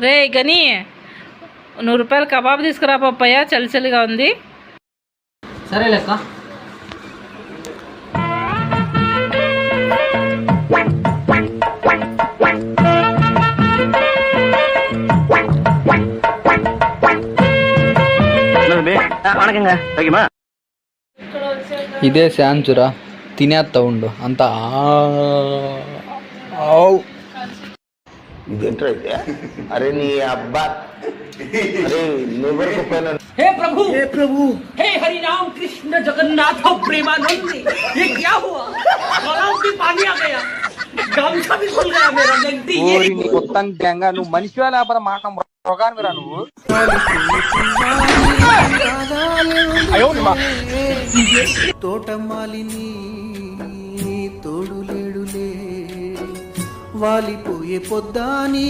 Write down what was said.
రే గని ₹100 కబాబ్ తీసుకురా పప్పయ్య, చలి చలిగా ఉంది. సరే లెక్క. ఇదే శాంచురా, తినేస్తా ఉండు అంత. ఇదేంటో అయితే అరే నీ అబ్బా అరే हे प्रभु हे हरि राम कृष्ण जगन्नाथ प्रेमानंद, ये क्या हुआ? गलाव में पानी आ गया, गमछा भी खुल गया मेरा गंती। మొత్తం గంగా నువ్వు మనిషివా లేకపోతే మాట మృగానివిరా నువ్వు. తోటమాలిని తోడు లేడులే, వాలిపోయే పొద్దాని